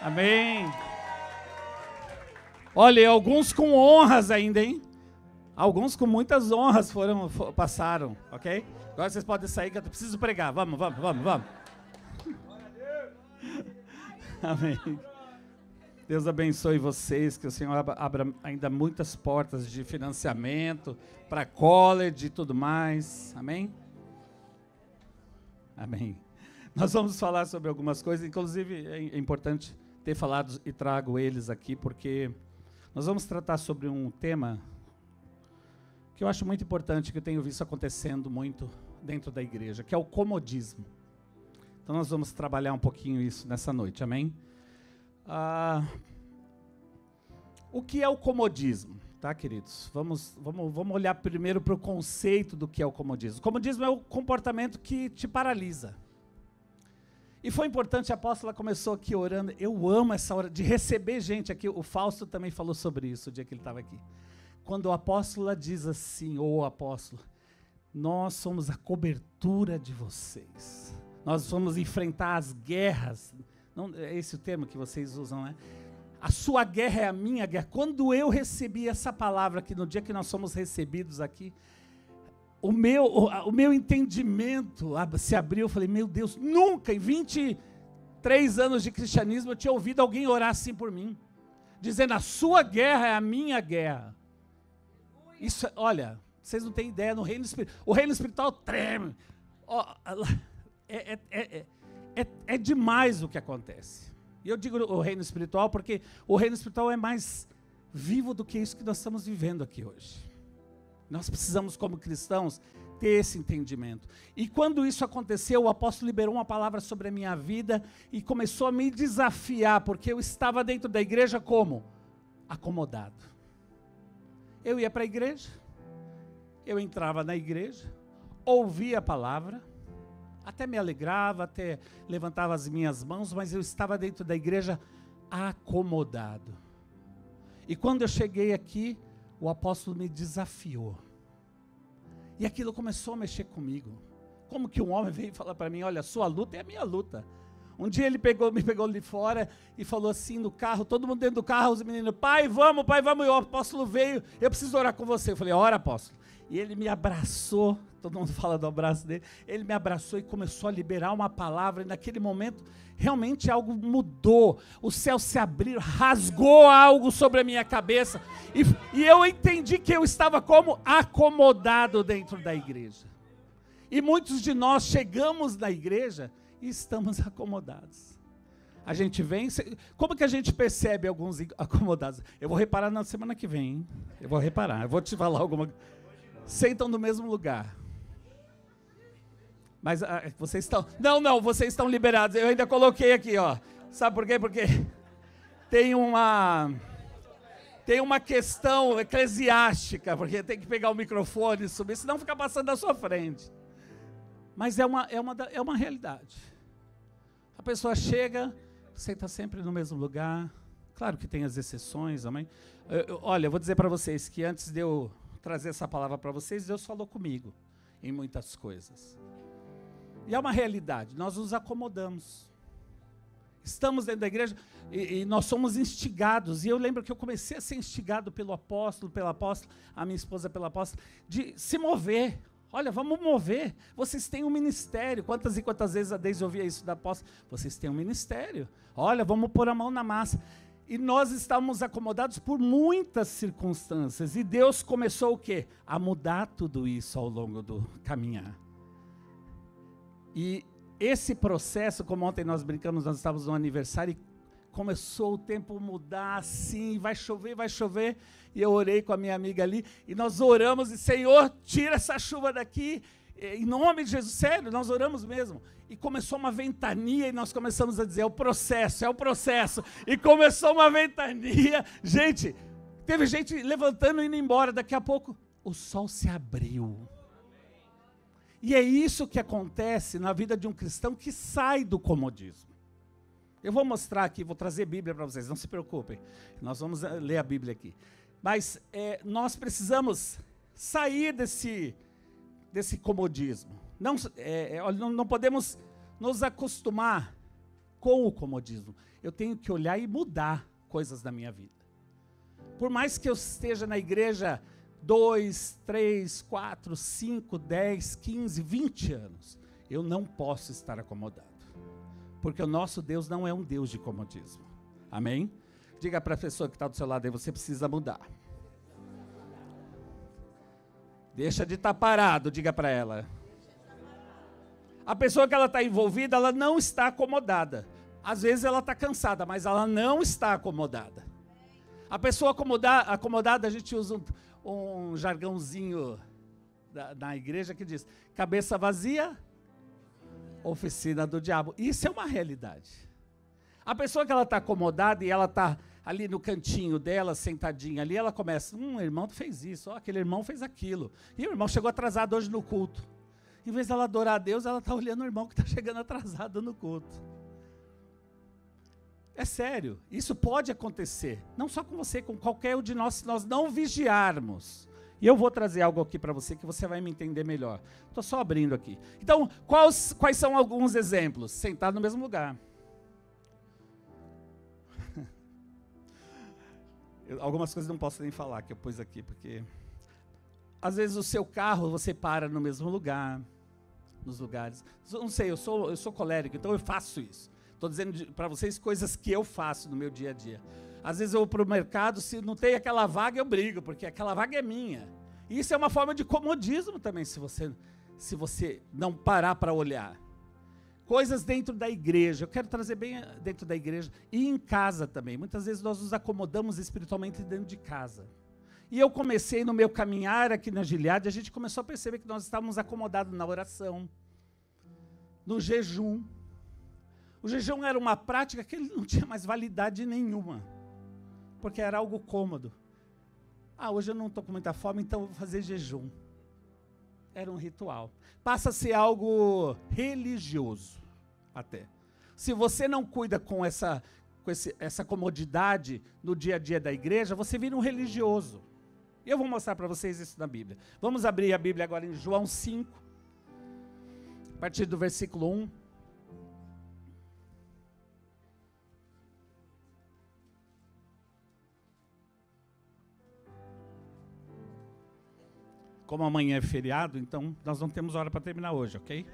Amém. Olha, e alguns com honras ainda, hein? Alguns com muitas honras passaram, ok? Agora vocês podem sair que eu preciso pregar. Vamos. Amém. Deus abençoe vocês, que o Senhor abra ainda muitas portas de financiamento para college e tudo mais. Amém? Amém. Nós vamos falar sobre algumas coisas, inclusive é importante ter falado e trago eles aqui, porque nós vamos tratar sobre um tema que eu acho muito importante, que eu tenho visto acontecendo muito dentro da igreja, que é o comodismo. Então nós vamos trabalhar um pouquinho isso nessa noite, amém? O que é o comodismo, tá, queridos? Vamos olhar primeiro para o conceito do que é o comodismo. O comodismo é o comportamento que te paralisa. E foi importante, a apóstola começou aqui orando. Eu amo essa hora de receber gente aqui. O Fausto também falou sobre isso o dia que ele estava aqui. Quando a apóstola diz assim, ou o apóstolo, nós somos a cobertura de vocês. Nós vamos enfrentar as guerras. Não, é esse o termo que vocês usam, né? A sua guerra é a minha guerra. Quando eu recebi essa palavra aqui, no dia que nós somos recebidos aqui, o meu entendimento se abriu. Eu falei, meu Deus, nunca em 23 anos de cristianismo eu tinha ouvido alguém orar assim por mim, dizendo, a sua guerra é a minha guerra. Isso, olha, vocês não têm ideia, o reino espiritual treme. É demais o que acontece. E eu digo o reino espiritual porque o reino espiritual é mais vivo do que isso que nós estamos vivendo aqui hoje. Nós precisamos, como cristãos, ter esse entendimento. E quando isso aconteceu, o apóstolo liberou uma palavra sobre a minha vida e começou a me desafiar, porque eu estava dentro da igreja como? Acomodado. Eu ia para a igreja, eu entrava na igreja, ouvia a palavra, até me alegrava, até levantava as minhas mãos, mas eu estava dentro da igreja acomodado. E quando eu cheguei aqui, o apóstolo me desafiou. E aquilo começou a mexer comigo. Como que um homem veio falar para mim, olha, a sua luta é a minha luta. Um dia ele me pegou ali fora e falou assim no carro, todo mundo dentro do carro, os meninos, pai, vamos, e o apóstolo veio, eu preciso orar com você. Eu falei, ora, apóstolo. E ele me abraçou, todo mundo fala do abraço dele, ele me abraçou e começou a liberar uma palavra, e naquele momento, realmente algo mudou, o céu se abriu, rasgou algo sobre a minha cabeça, e eu entendi que eu estava como acomodado dentro da igreja. E muitos de nós chegamos na igreja e estamos acomodados. A gente vem, como que a gente percebe alguns acomodados? Eu vou reparar na semana que vem, hein? Eu vou reparar, eu vou te falar alguma coisa. Sentam no mesmo lugar. Mas vocês estão... Não, vocês estão liberados. Eu ainda coloquei aqui, ó. Sabe por quê? Porque tem uma questão eclesiástica, porque tem que pegar o microfone e subir, senão fica passando na sua frente. Mas é uma realidade. A pessoa chega, senta sempre no mesmo lugar. Claro que tem as exceções, amém? Olha, eu vou dizer para vocês que antes de eu trazer essa palavra para vocês, Deus falou comigo em muitas coisas. E é uma realidade, nós nos acomodamos. Estamos dentro da igreja e nós somos instigados. E eu lembro que eu comecei a ser instigado pelo apóstolo, pela apóstola, a minha esposa pela apóstola, de se mover. Olha, vamos mover. Vocês têm um ministério. Quantas e quantas vezes a Deise ouvia isso da apóstola? Vocês têm um ministério. Olha, vamos pôr a mão na massa. E nós estávamos acomodados por muitas circunstâncias. E Deus começou o quê? A mudar tudo isso ao longo do caminhar. E esse processo, como ontem nós brincamos, nós estávamos no aniversário e começou o tempo mudar assim, vai chover. E eu orei com a minha amiga ali e nós oramos e Senhor, tira essa chuva daqui. Em nome de Jesus, sério, nós oramos mesmo. E começou uma ventania e nós começamos a dizer, é o processo. E começou uma ventania. Gente, teve gente levantando e indo embora. Daqui a pouco, o sol se abriu. E é isso que acontece na vida de um cristão que sai do comodismo. Eu vou mostrar aqui, vou trazer Bíblia para vocês, não se preocupem. Nós vamos ler a Bíblia aqui. Mas nós precisamos sair desse comodismo. Não podemos nos acostumar com o comodismo. Eu tenho que olhar e mudar coisas da minha vida. Por mais que eu esteja na igreja 2, 3, 4, 5, 10, 15, 20 anos, eu não posso estar acomodado. Porque o nosso Deus não é um Deus de comodismo. Amém? Diga para a pessoa que está do seu lado aí, você precisa mudar. Deixa de estar parado, diga para ela. A pessoa que ela está envolvida, ela não está acomodada. Às vezes ela está cansada, mas ela não está acomodada. A pessoa acomodada, a gente usa um jargãozinho na igreja que diz, cabeça vazia, oficina do diabo. Isso é uma realidade. A pessoa que ela está acomodada e ela está ali no cantinho dela, sentadinha ali, ela começa, o irmão fez isso, aquele irmão fez aquilo. E o irmão chegou atrasado hoje no culto. Em vez dela adorar a Deus, ela está olhando o irmão que está chegando atrasado no culto. É sério, isso pode acontecer. Não só com você, com qualquer um de nós, se nós não vigiarmos. E eu vou trazer algo aqui para você que você vai me entender melhor. Estou só abrindo aqui. Então, quais são alguns exemplos? Sentar no mesmo lugar. Algumas coisas não posso nem falar que eu pus aqui, porque às vezes o seu carro você para no mesmo lugar, nos lugares. Não sei, eu sou colérico, então eu faço isso. Estou dizendo para vocês coisas que eu faço no meu dia a dia. Às vezes eu vou para o mercado, se não tem aquela vaga eu brigo, porque aquela vaga é minha. E isso é uma forma de comodismo também, se você não parar para olhar. Coisas dentro da igreja, eu quero trazer bem dentro da igreja e em casa também. Muitas vezes nós nos acomodamos espiritualmente dentro de casa. E eu comecei no meu caminhar aqui na Gileade, a gente começou a perceber que nós estávamos acomodados na oração, no jejum. O jejum era uma prática que ele não tinha mais validade nenhuma, porque era algo cômodo. Hoje eu não estou com muita fome, então eu vou fazer jejum. Era um ritual. Passa a ser algo religioso, até. Se você não cuida com essa comodidade no dia a dia da igreja, você vira um religioso. Eu vou mostrar para vocês isso na Bíblia. Vamos abrir a Bíblia agora em João 5, a partir do versículo 1. Como amanhã é feriado, então nós não temos hora para terminar hoje, ok?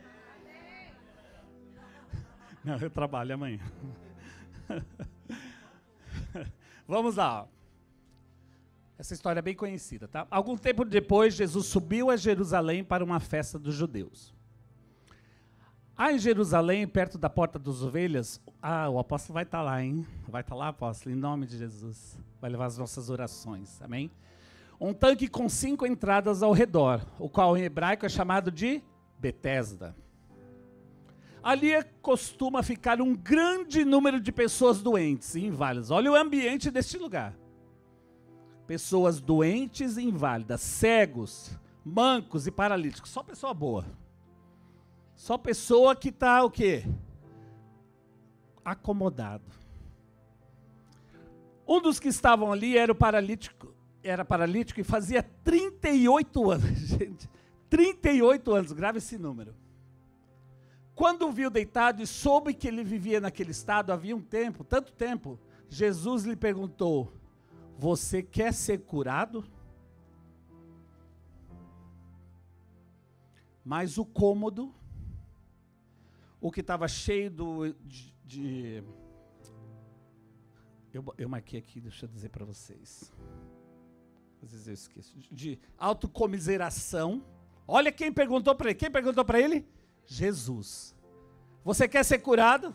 Não, eu trabalho amanhã. Vamos lá. Essa história é bem conhecida, tá? Algum tempo depois, Jesus subiu a Jerusalém para uma festa dos judeus. Em Jerusalém, perto da porta das ovelhas, o apóstolo vai estar lá, hein? Vai estar lá, apóstolo, em nome de Jesus. Vai levar as nossas orações, amém? Um tanque com 5 entradas ao redor, o qual em hebraico é chamado de Betesda. Ali costuma ficar um grande número de pessoas doentes e inválidas. Olha o ambiente deste lugar. Pessoas doentes e inválidas, cegos, mancos e paralíticos. Só pessoa boa. Só pessoa que está o quê? Acomodado. Um dos que estavam ali era paralítico e fazia 38 anos, gente. 38 anos, grave esse número. Quando o viu deitado e soube que ele vivia naquele estado havia tanto tempo, Jesus lhe perguntou, você quer ser curado? Mas o cômodo, o que estava cheio eu marquei aqui, deixa eu dizer para vocês. Às vezes eu esqueço. De autocomiseração. Olha quem perguntou para ele. Quem perguntou para ele? Jesus. Você quer ser curado?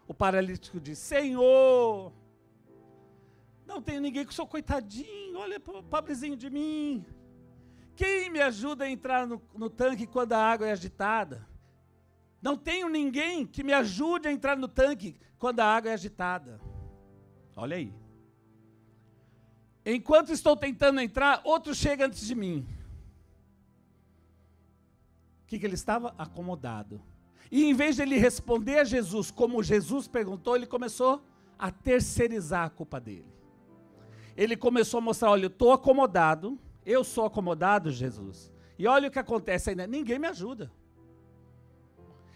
O paralítico disse, Senhor, não tenho ninguém que sou coitadinho, olha o pobrezinho de mim. Quem me ajuda a entrar no tanque quando a água é agitada? Não tenho ninguém que me ajude a entrar no tanque quando a água é agitada. Olha aí. Enquanto estou tentando entrar, outro chega antes de mim. O que ele estava? Acomodado. E em vez de ele responder a Jesus, como Jesus perguntou, ele começou a terceirizar a culpa dele. Ele começou a mostrar, olha, eu sou acomodado, Jesus. E olha o que acontece ainda, ninguém me ajuda.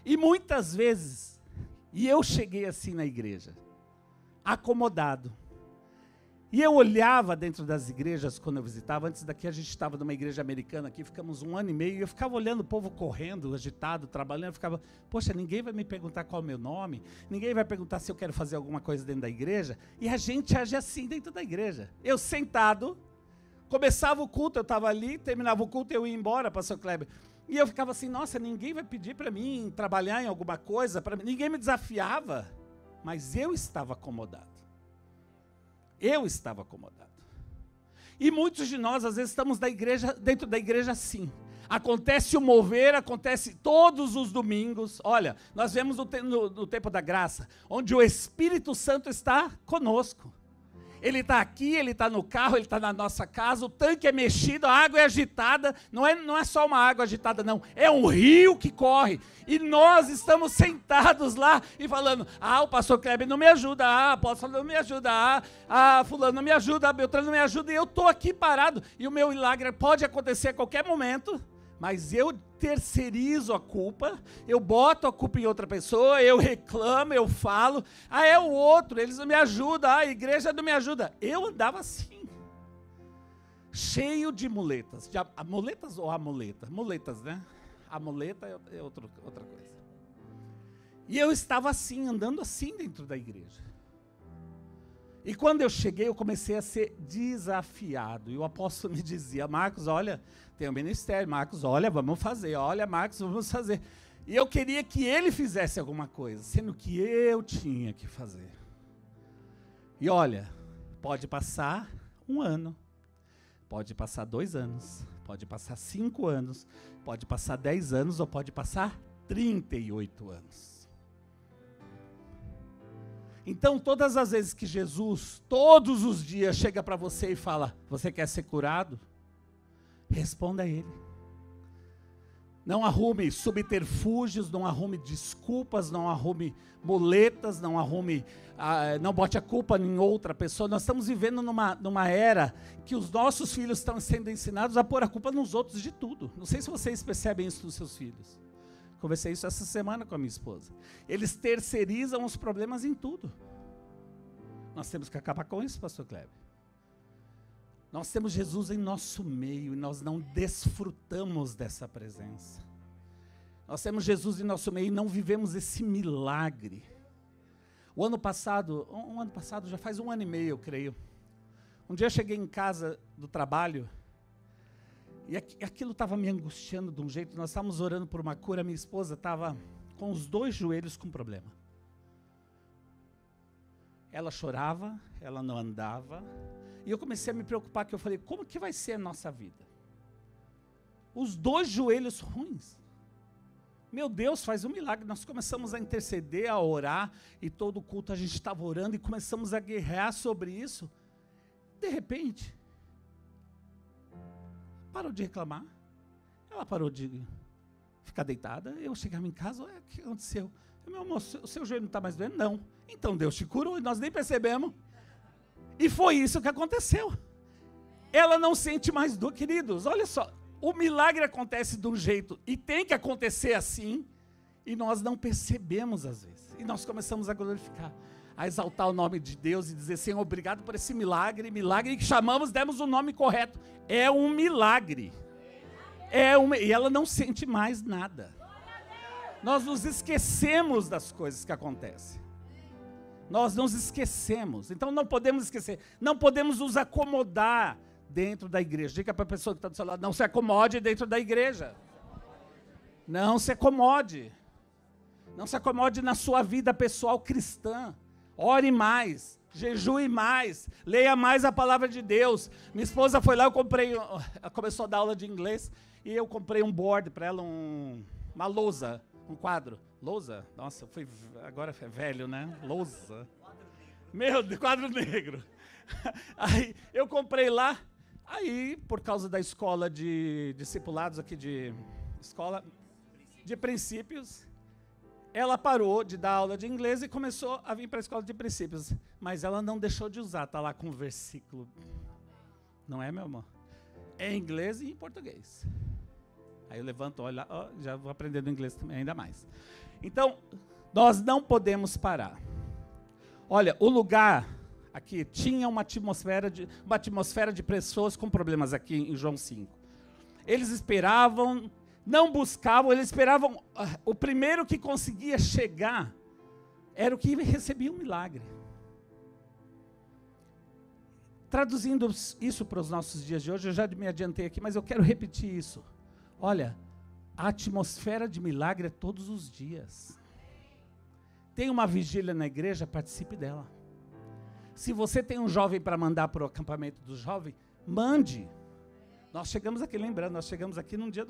E muitas vezes, E eu cheguei assim na igreja, acomodado. E eu olhava dentro das igrejas quando eu visitava. Antes daqui a gente estava numa igreja americana aqui, ficamos 1 ano e meio, e eu ficava olhando o povo correndo, agitado, trabalhando, eu ficava, poxa, ninguém vai me perguntar qual é o meu nome, ninguém vai perguntar se eu quero fazer alguma coisa dentro da igreja, e a gente age assim dentro da igreja. Eu sentado, começava o culto, eu estava ali, terminava o culto, eu ia embora, pastor Kleber, e eu ficava assim, nossa, ninguém vai pedir para mim trabalhar em alguma coisa, ninguém me desafiava, mas eu estava acomodado. Eu estava acomodado. E muitos de nós, às vezes, estamos dentro da igreja assim. Acontece o mover, acontece todos os domingos. Olha, nós vemos no tempo da graça, onde o Espírito Santo está conosco. Ele está aqui, ele está no carro, ele está na nossa casa, o tanque é mexido, a água é agitada, não é só uma água agitada não, é um rio que corre, e nós estamos sentados lá e falando, o pastor Kleber não me ajuda, a apóstolo não me ajuda, fulano não me ajuda, a Beltrano não me ajuda, e eu estou aqui parado, e o meu milagre pode acontecer a qualquer momento, mas eu terceirizo a culpa, eu boto a culpa em outra pessoa, eu reclamo, eu falo, é o outro, eles não me ajudam, a igreja não me ajuda. Eu andava assim, cheio de muletas. Muletas ou amuleta? Muletas, né? A muleta é outra coisa. E eu estava assim, andando assim dentro da igreja. E quando eu cheguei, eu comecei a ser desafiado. E o apóstolo me dizia, Marcos, olha, tem um ministério, Marcos, olha, vamos fazer, olha, Marcos, vamos fazer. E eu queria que ele fizesse alguma coisa, sendo que eu tinha que fazer. E olha, pode passar 1 ano, pode passar 2 anos, pode passar 5 anos, pode passar 10 anos ou pode passar 38 anos. Então, todas as vezes que Jesus, todos os dias, chega para você e fala, você quer ser curado? Responda a Ele. Não arrume subterfúgios, não arrume desculpas, não arrume muletas, não bote a culpa em outra pessoa. Nós estamos vivendo numa era que os nossos filhos estão sendo ensinados a pôr a culpa nos outros de tudo. Não sei se vocês percebem isso dos seus filhos. Conversei isso essa semana com a minha esposa. Eles terceirizam os problemas em tudo. Nós temos que acabar com isso, pastor Kleber. Nós temos Jesus em nosso meio e nós não desfrutamos dessa presença. Nós temos Jesus em nosso meio e não vivemos esse milagre. Um ano passado, já faz 1 ano e meio, eu creio. Um dia eu cheguei em casa do trabalho e aquilo estava me angustiando de um jeito. Nós estávamos orando por uma cura, minha esposa estava com os 2 joelhos com problema. Ela chorava, ela não andava, e eu comecei a me preocupar, que eu falei, como que vai ser a nossa vida? Os 2 joelhos ruins. Meu Deus, faz um milagre. Nós começamos a interceder, a orar, e todo o culto a gente estava orando, e começamos a guerrear sobre isso. De repente, parou de reclamar, ela parou de ficar deitada, eu chegava em casa, o que aconteceu? Meu moço, o seu joelho não está mais doendo? Não. Então Deus te curou e nós nem percebemos. E foi isso que aconteceu. Ela não sente mais dor, queridos, olha só, o milagre acontece de um jeito, e tem que acontecer assim, e nós não percebemos às vezes, e nós começamos a glorificar, a exaltar o nome de Deus e dizer, Senhor, obrigado por esse milagre que chamamos, demos o nome correto, é um milagre, e ela não sente mais nada. Nós nos esquecemos das coisas que acontecem, nós nos esquecemos, então não podemos esquecer, não podemos nos acomodar dentro da igreja. Diga para a pessoa que está do seu lado, não se acomode dentro da igreja, não se acomode, não se acomode na sua vida pessoal cristã, ore mais, jejue mais, leia mais a palavra de Deus. Minha esposa foi lá, ela começou a dar aula de inglês, e eu comprei um board para ela, uma lousa, um quadro, lousa, nossa, agora é velho, né, lousa, meu Deus, quadro negro, aí eu comprei lá, aí por causa da escola de discipulados aqui, escola de princípios, ela parou de dar aula de inglês e começou a vir para a escola de princípios, mas ela não deixou de usar, está lá com o versículo, não é, meu amor? É em inglês e em português. Aí eu levanto, olha, já vou aprendendo inglês também, ainda mais. Então, Nós não podemos parar. Olha, o lugar aqui tinha uma atmosfera de pessoas com problemas aqui em João 5. Eles esperavam, não buscavam, eles esperavam. O primeiro que conseguia chegar era o que recebia um milagre. Traduzindo isso para os nossos dias de hoje, eu já me adiantei aqui, mas eu quero repetir isso. Olha, a atmosfera de milagre é todos os dias. Tem uma vigília na igreja, participe dela. Se você tem um jovem para mandar para o acampamento do jovem, mande. Nós chegamos aqui, lembrando, nós chegamos aqui num dia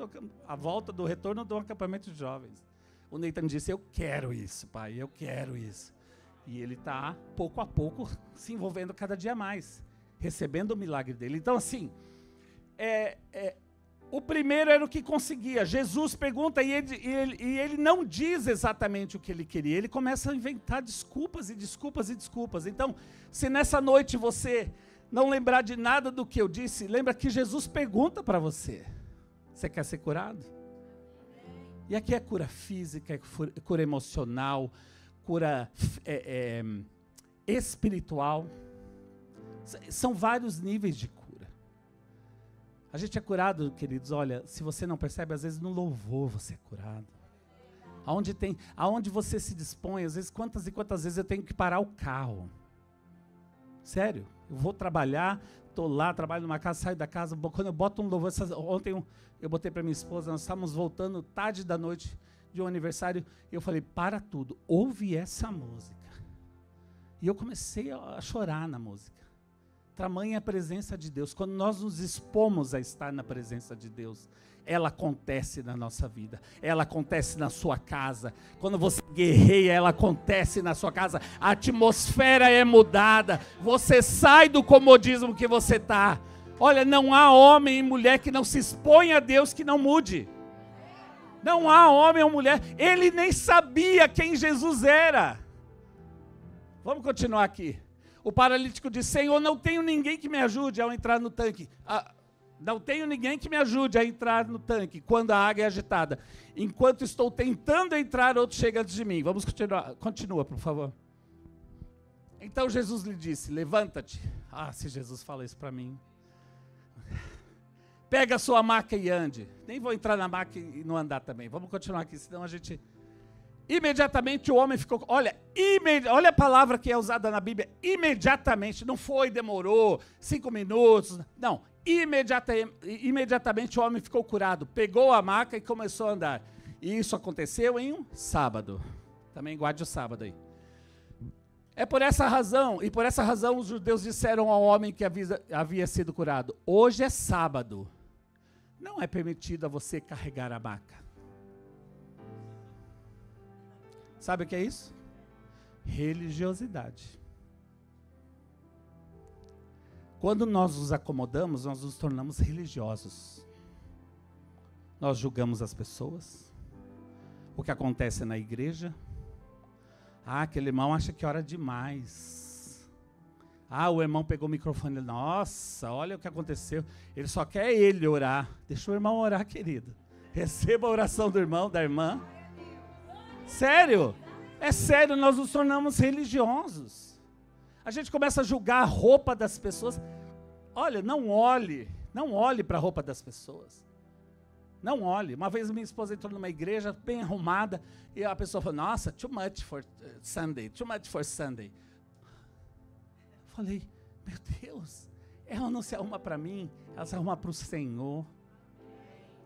a volta do retorno do acampamento de jovens. O Nathan disse, eu quero isso, pai, eu quero isso. E ele está, pouco a pouco, se envolvendo cada dia mais, recebendo o milagre dele. Então, assim, o primeiro era o que conseguia. Jesus pergunta e ele não diz exatamente o que ele queria. Ele começa a inventar desculpas e desculpas e desculpas. Então, se nessa noite você não lembrar de nada do que eu disse, lembra que Jesus pergunta para você. Você quer ser curado? E aqui é cura física, é cura emocional, cura espiritual. São vários níveis de cura. A gente é curado, queridos, olha, se você não percebe, às vezes no louvor você é curado. Aonde você se dispõe, às vezes quantas e quantas vezes eu tenho que parar o carro. Sério, eu vou trabalhar, estou lá, trabalho numa casa, saio da casa, quando eu boto um louvor, ontem eu botei para minha esposa, nós estávamos voltando tarde da noite de um aniversário, e eu falei, para tudo, ouve essa música. E eu comecei a chorar na música. Tamanha a presença de Deus. Quando nós nos expomos a estar na presença de Deus, ela acontece na nossa vida, ela acontece na sua casa. Quando você guerreia, ela acontece na sua casa. A atmosfera é mudada, você sai do comodismo que você está. Olha, não há homem e mulher que não se expõe a Deus que não mude. Não há homem ou mulher. Ele nem sabia quem Jesus era. Vamos continuar aqui. O paralítico disse, Senhor, não tenho ninguém que me ajude ao entrar no tanque. Não tenho ninguém que me ajude a entrar no tanque quando a água é agitada. Enquanto estou tentando entrar, outro chega antes de mim. Vamos continuar. Continua, por favor. Então Jesus lhe disse, levanta-te. Se Jesus fala isso para mim. Pega a sua maca e ande. Nem vou entrar na maca e não andar também. Vamos continuar aqui, senão a gente... Imediatamente o homem ficou... Olha a palavra que é usada na Bíblia. Imediatamente. Não foi, demorou 5 minutos. Não. Imediatamente o homem ficou curado. Pegou a maca e começou a andar. E isso aconteceu em um sábado. Também guarde o sábado aí. Por essa razão os judeus disseram ao homem que havia sido curado, hoje é sábado. Não é permitido a você carregar a maca. Sabe o que é isso? Religiosidade. Quando nós nos acomodamos, nós nos tornamos religiosos. Nós julgamos as pessoas. O que acontece na igreja. Aquele irmão acha que ora demais. O irmão pegou o microfone. Nossa, olha o que aconteceu. Ele só quer ele orar. Deixa o irmão orar, querido. Receba a oração do irmão, da irmã. Sério? É sério, nós nos tornamos religiosos. A gente começa a julgar a roupa das pessoas. Olha, não olhe para a roupa das pessoas. Não olhe. Uma vez minha esposa entrou numa igreja bem arrumada e a pessoa falou, nossa, too much for Sunday. Eu falei, meu Deus, ela não se arruma para mim, ela se arruma para o Senhor.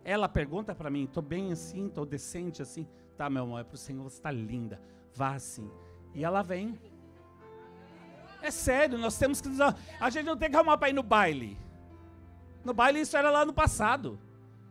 Ela pergunta para mim, estou bem assim, estou decente assim. Tá, meu amor, é para o Senhor, você está linda. Vá assim. E ela vem. É sério, nós temos que... A gente não tem que arrumar para ir no baile. No baile isso era lá no passado.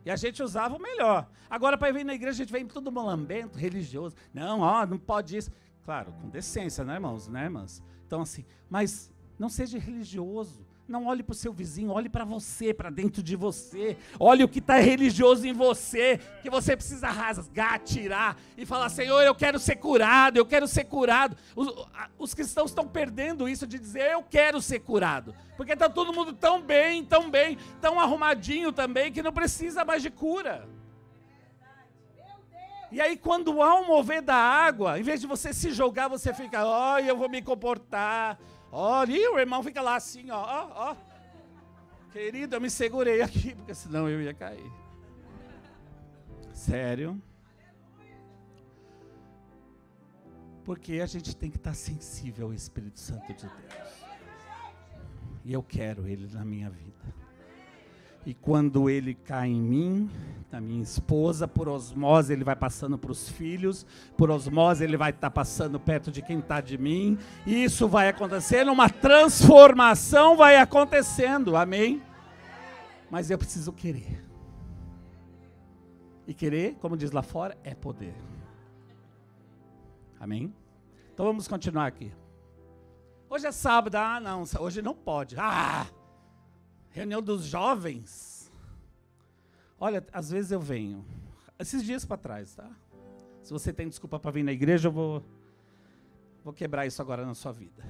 E a gente usava o melhor. Agora para vir na igreja a gente vem tudo malambento, religioso. Não, não pode isso. Claro, com decência, né, irmãos, né, irmãs? Então assim, mas não seja religioso. Não olhe para o seu vizinho, olhe para você, para dentro de você. Olhe o que está religioso em você, que você precisa rasgar, tirar e falar, Senhor, eu quero ser curado, eu quero ser curado. Os cristãos estão perdendo isso de dizer, eu quero ser curado. Porque está todo mundo tão bem, tão arrumadinho também, que não precisa mais de cura. E aí, quando há um mover da água, em vez de você se jogar, você fica, eu vou me comportar. E o irmão fica lá assim, ó. Querido, eu me segurei aqui, porque senão eu ia cair. Sério. Porque a gente tem que estar sensível ao Espírito Santo de Deus. E eu quero Ele na minha vida. E quando Ele cai em mim, na minha esposa, por osmose Ele vai passando para os filhos, por osmose Ele vai estar passando perto de quem está de mim, e isso vai acontecendo, uma transformação vai acontecendo, amém? Mas eu preciso querer. E querer, como diz lá fora, é poder. Amém? Então vamos continuar aqui. Hoje é sábado, não, hoje não pode. Reunião dos jovens. Olha, às vezes eu venho. Esses dias para trás, tá? Se você tem desculpa para vir na igreja, eu vou quebrar isso agora na sua vida.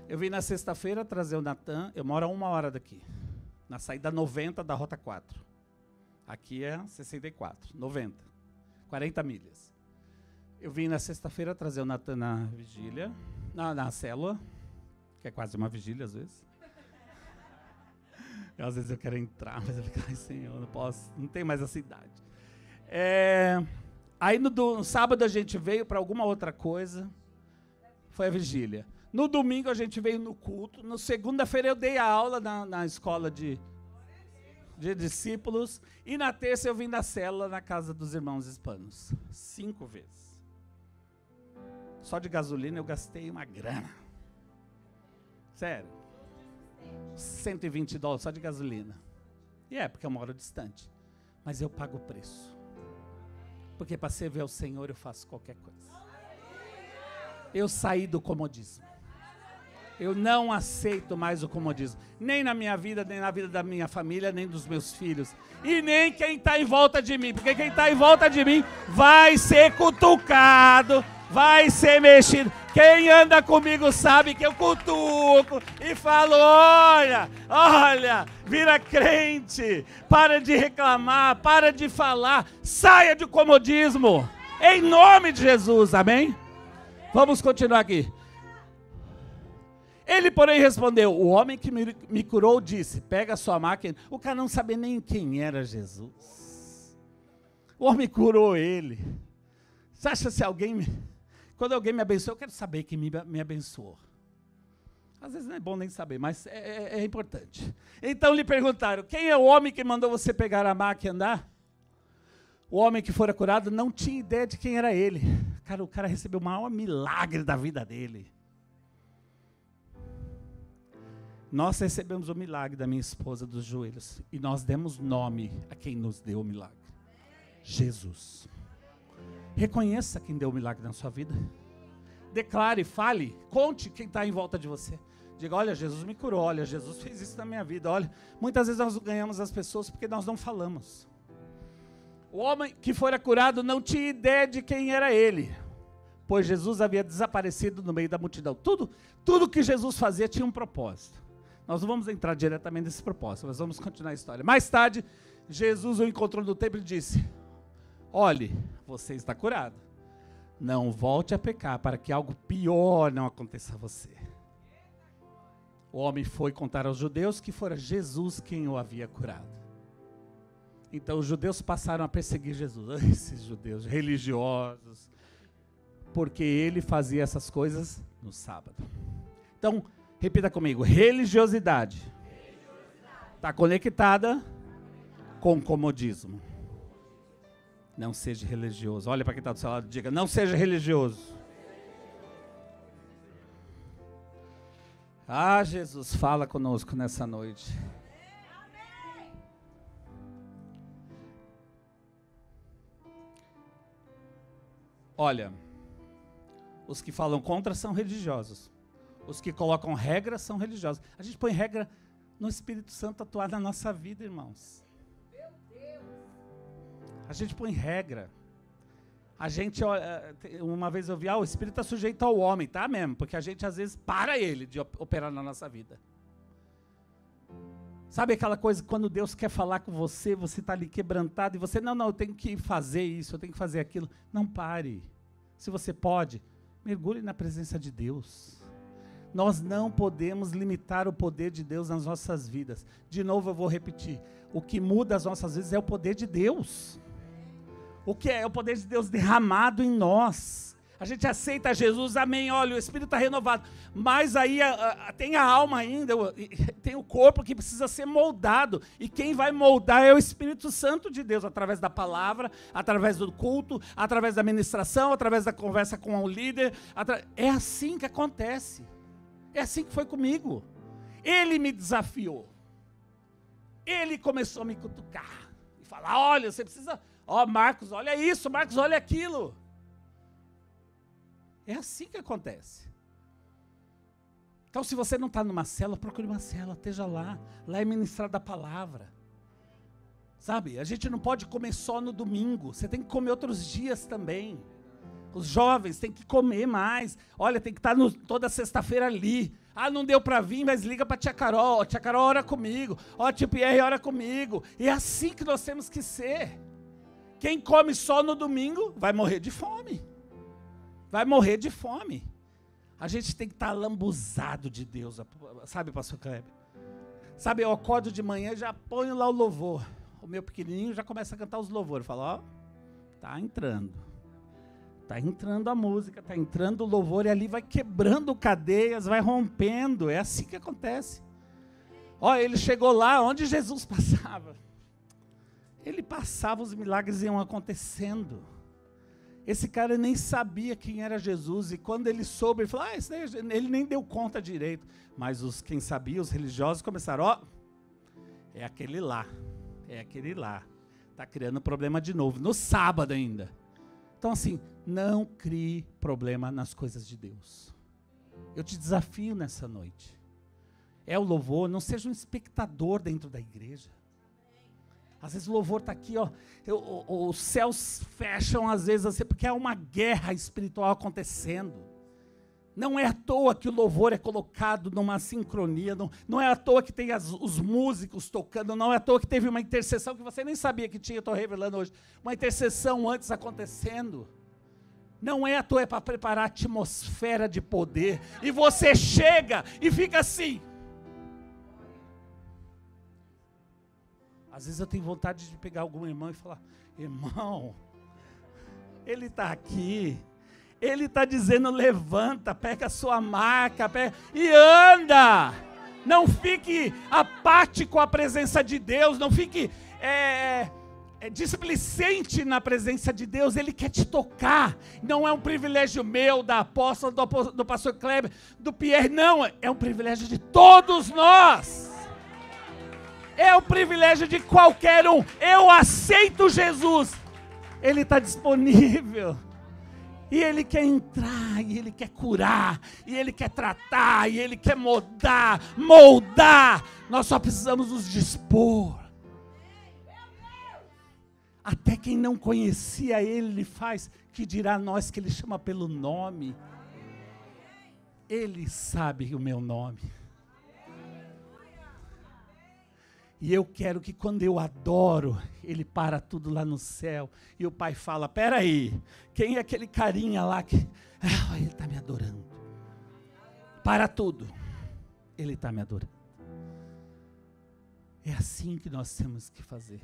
Eu vim na sexta-feira trazer o Natan, eu moro a 1 hora daqui. Na saída 90 da Rota 4. Aqui é 64, 90. 40 milhas. Eu vim na sexta-feira trazer o Natan na vigília, na célula, que é quase uma vigília às vezes. Às vezes eu quero entrar, mas eu fico, ai Senhor, não posso, não tem mais essa idade. Aí no sábado a gente veio para alguma outra coisa, foi a vigília. No domingo a gente veio no culto, na segunda-feira eu dei a aula na escola de discípulos, e na terça eu vim da célula na casa dos irmãos hispanos, 5 vezes. Só de gasolina eu gastei uma grana. Sério. $120 só de gasolina. E porque eu moro distante. Mas eu pago o preço. Porque para servir ao Senhor eu faço qualquer coisa. Eu saí do comodismo. Eu não aceito mais o comodismo. Nem na minha vida, nem na vida da minha família, nem dos meus filhos. E nem quem está em volta de mim. Porque quem está em volta de mim vai ser cutucado, vai ser mexido. Quem anda comigo sabe que eu cutuco e falo, olha, vira crente, para de reclamar, para de falar, saia do comodismo, em nome de Jesus, amém? Vamos continuar aqui. Ele, porém, respondeu, o homem que me curou disse, pega a sua máquina. O cara não sabia nem quem era Jesus. O homem curou ele. Você acha se quando alguém me abençoa, eu quero saber quem me abençoou. Às vezes não é bom nem saber, mas é importante. Então lhe perguntaram, quem é o homem que mandou você pegar a máquina e andar? O homem que fora curado não tinha ideia de quem era ele. O cara recebeu o maior milagre da vida dele. Nós recebemos o milagre da minha esposa dos joelhos. E nós demos nome a quem nos deu o milagre. Jesus. Reconheça quem deu o milagre na sua vida. Declare, fale, conte quem está em volta de você. Diga, olha, Jesus me curou, olha, Jesus fez isso na minha vida. Olha, muitas vezes nós ganhamos as pessoas porque nós não falamos. O homem que fora curado não tinha ideia de quem era ele, pois Jesus havia desaparecido no meio da multidão. Tudo que Jesus fazia tinha um propósito. Nós não vamos entrar diretamente nesse propósito, mas vamos continuar a história. Mais tarde, Jesus o encontrou no templo e disse, olhe, você está curado. Não volte a pecar para que algo pior não aconteça a você. O homem foi contar aos judeus que fora Jesus quem o havia curado. Então os judeus passaram a perseguir Jesus. Esses judeus religiosos. Porque ele fazia essas coisas no sábado. Então, repita comigo. Religiosidade. Está conectada com comodismo. Não seja religioso. Olha para quem está do seu lado e diga, não seja religioso. Jesus, fala conosco nessa noite. Olha, os que falam contra são religiosos. Os que colocam regras são religiosos. A gente põe regra no Espírito Santo atuar na nossa vida, irmãos. A gente põe regra. A gente, uma vez eu vi, o Espírito está sujeito ao homem, tá mesmo? Porque a gente às vezes para ele de operar na nossa vida. Sabe aquela coisa que quando Deus quer falar com você, você está ali quebrantado e você, não, eu tenho que fazer isso, eu tenho que fazer aquilo. Não pare. Se você pode, mergulhe na presença de Deus. Nós não podemos limitar o poder de Deus nas nossas vidas. De novo eu vou repetir. O que muda as nossas vidas é o poder de Deus. O que é o poder de Deus derramado em nós. A gente aceita Jesus, amém, olha, o Espírito está renovado. Mas aí tem a alma ainda, tem o corpo que precisa ser moldado. E quem vai moldar é o Espírito Santo de Deus, através da palavra, através do culto, através da ministração, através da conversa com o líder. É assim que acontece. É assim que foi comigo. Ele me desafiou. Ele começou a me cutucar. E falar, olha, você precisa... Ó, Marcos, olha isso, Marcos, olha aquilo. É assim que acontece. Então, se você não está numa célula, procure uma célula, esteja lá. Lá é ministrada a palavra. Sabe, a gente não pode comer só no domingo. Você tem que comer outros dias também. Os jovens têm que comer mais. Olha, tem que estar toda sexta-feira ali. Ah, não deu para vir, mas liga para a tia Carol. Tia Carol ora comigo. Ó, tio Pierre ora comigo. E é assim que nós temos que ser. Quem come só no domingo vai morrer de fome. Vai morrer de fome. A gente tem que estar lambuzado de Deus. Sabe, pastor Kleber? Sabe, eu acordo de manhã e já ponho lá o louvor. O meu pequenininho já começa a cantar os louvores. Fala, ó, tá entrando. Tá entrando a música, tá entrando o louvor e ali vai quebrando cadeias, vai rompendo. É assim que acontece. Ó, ele chegou lá onde Jesus passava. Ele passava, os milagres iam acontecendo. Esse cara nem sabia quem era Jesus, e quando ele soube, ele falou, ele nem deu conta direito. Mas quem sabia, os religiosos começaram, ó, é aquele lá, está criando problema de novo, no sábado ainda. Então assim, não crie problema nas coisas de Deus. Eu te desafio nessa noite. É o louvor, não seja um espectador dentro da igreja. Às vezes o louvor está aqui, ó, os céus fecham às vezes assim, porque é uma guerra espiritual acontecendo. Não é à toa que o louvor é colocado numa sincronia, não é à toa que tem os músicos tocando, não é à toa que teve uma intercessão que você nem sabia que tinha, eu estou revelando hoje, uma intercessão antes acontecendo. Não é à toa, é para preparar a atmosfera de poder, e você chega e fica assim. Às vezes eu tenho vontade de pegar algum irmão e falar, irmão, ele está aqui, ele está dizendo, levanta, pega a sua maca, e anda. Não fique apático com a presença de Deus, não fique displicente na presença de Deus. Ele quer te tocar. Não é um privilégio meu, da apóstola, do pastor Kleber, do Pierre, não, é um privilégio de todos nós. É o privilégio de qualquer um. Eu aceito Jesus. Ele está disponível. E Ele quer entrar, e Ele quer curar, e Ele quer tratar, e Ele quer moldar. Nós só precisamos nos dispor. Até quem não conhecia Ele faz, que dirá nós que Ele chama pelo nome. Ele sabe o meu nome. E eu quero que quando eu adoro, Ele para tudo lá no céu. E o Pai fala, peraí, quem é aquele carinha lá que... ele está me adorando. Para tudo. Ele está me adorando. É assim que nós temos que fazer.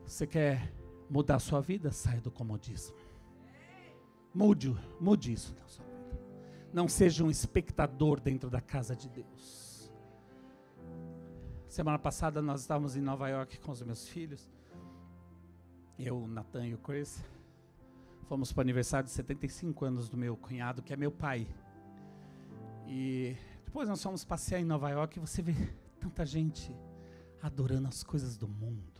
Você quer mudar a sua vida? Saia do comodismo. Mude isso na sua vida. Não seja um espectador dentro da casa de Deus. Semana passada nós estávamos em Nova York com os meus filhos. Eu, o Nathan e o Chris. Fomos para o aniversário de 75 anos do meu cunhado, que é meu pai. E depois nós fomos passear em Nova York e você vê tanta gente adorando as coisas do mundo.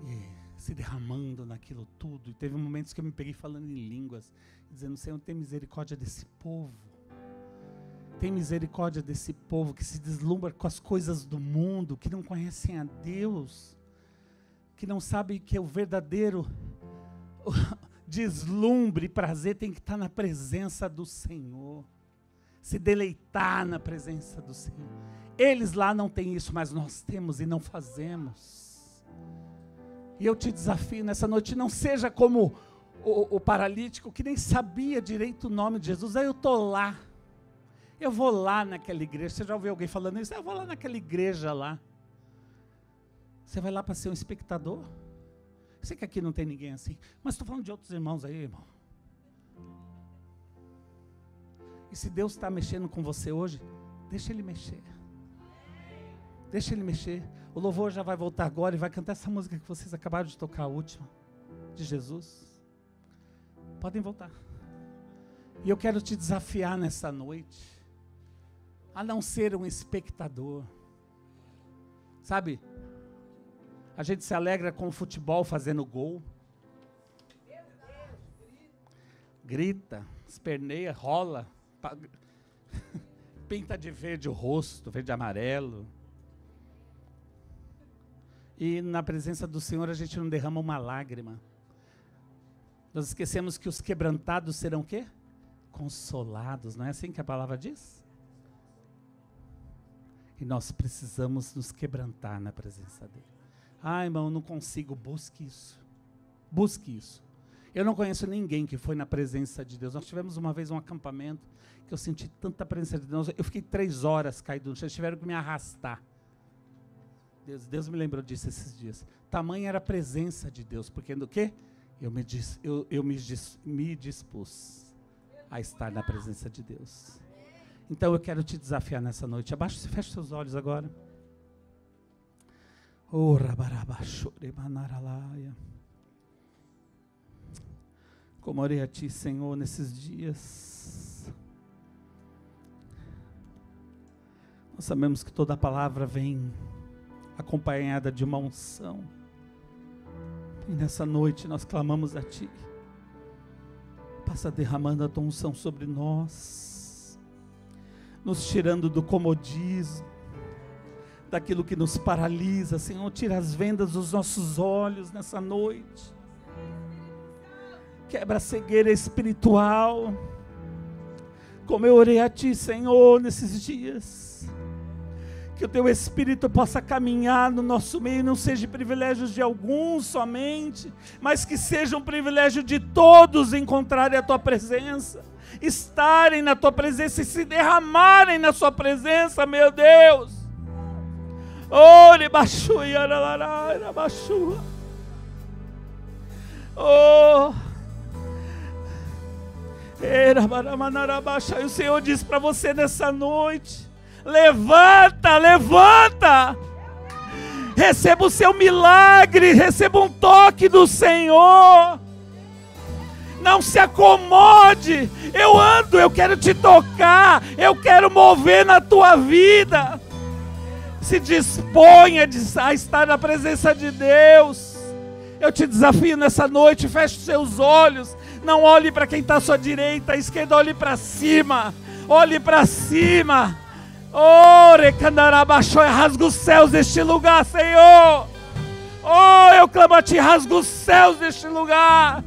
E se derramando naquilo tudo. E teve momentos que eu me peguei falando em línguas, dizendo, Senhor, tem misericórdia desse povo. Tem misericórdia desse povo que se deslumbra com as coisas do mundo, que não conhecem a Deus, que não sabem que o verdadeiro deslumbre e prazer tem que estar na presença do Senhor. se deleitar na presença do Senhor. Eles lá não têm isso, mas nós temos e não fazemos. E eu te desafio nessa noite, não seja como o paralítico que nem sabia direito o nome de Jesus. Aí eu estou lá, eu vou lá naquela igreja. Você já ouviu alguém falando isso? Eu vou lá naquela igreja lá. Você vai lá para ser um espectador? Eu sei que aqui não tem ninguém assim, mas estou falando de outros irmãos aí, irmão. E se Deus está mexendo com você hoje, deixa Ele mexer. Deixa Ele mexer. O louvor já vai voltar agora e vai cantar essa música que vocês acabaram de tocar, a última, de Jesus. Podem voltar. E eu quero te desafiar nessa noite a não ser um espectador. Sabe? A gente se alegra com o futebol fazendo gol. Grita, esperneia, rola. Pinta de verde o rosto, verde e amarelo. E na presença do Senhor a gente não derrama uma lágrima. Nós esquecemos que os quebrantados serão o quê? Consolados, não é assim que a palavra diz? E nós precisamos nos quebrantar na presença dEle. Ah, irmão, não consigo, busque isso. Busque isso. Eu não conheço ninguém que foi na presença de Deus. Nós tivemos uma vez um acampamento que eu senti tanta presença de Deus. Eu fiquei 3 horas caído no chão, tiveram que me arrastar. Deus me lembrou disso esses dias. Tamanha era a presença de Deus, porque do quê? Eu me dispus a estar na presença de Deus. Então eu quero te desafiar nessa noite. Abaixa, fecha seus olhos agora. Oh, rabarabachore-manaralaia. Como orei a Ti, Senhor, nesses dias. Nós sabemos que toda palavra vem acompanhada de uma unção. E nessa noite nós clamamos a Ti. Passa derramando a Tua unção sobre nós, nos tirando do comodismo, daquilo que nos paralisa. Senhor, tira as vendas dos nossos olhos nessa noite. Quebra a cegueira espiritual. Como eu orei a Ti, Senhor, nesses dias. Que o Teu Espírito possa caminhar no nosso meio, não seja privilégio de alguns somente, mas que seja um privilégio de todos encontrarem a Tua presença, estarem na Tua presença e se derramarem na Sua presença, meu Deus. Oh, e o Senhor diz para você nessa noite: levanta, levanta, receba o seu milagre, receba um toque do Senhor, não se acomode. Eu ando, eu quero te tocar, eu quero mover na tua vida. Se disponha a estar na presença de Deus. Eu te desafio nessa noite, feche os seus olhos, não olhe para quem está à sua direita, à esquerda, olhe para cima, olhe para cima. Oh, rasga os céus deste lugar, Senhor. Oh, eu clamo a Ti, rasga os céus deste lugar.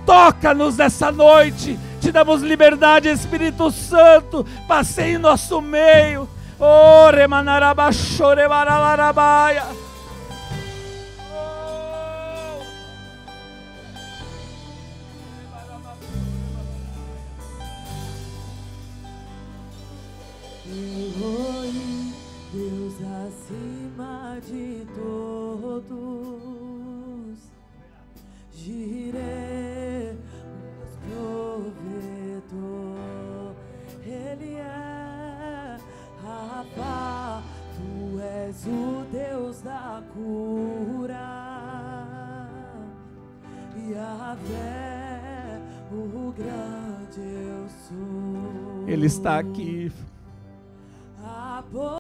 Toca-nos nessa noite, te damos liberdade, Espírito Santo, passeie em nosso meio. Oh, remanarabachore baralarabaia. Deus acima de todos, Jireh, provedor, Ele é Rafa, Tu és o Deus da cura, Yahvé, o grande eu sou. Ele está aqui.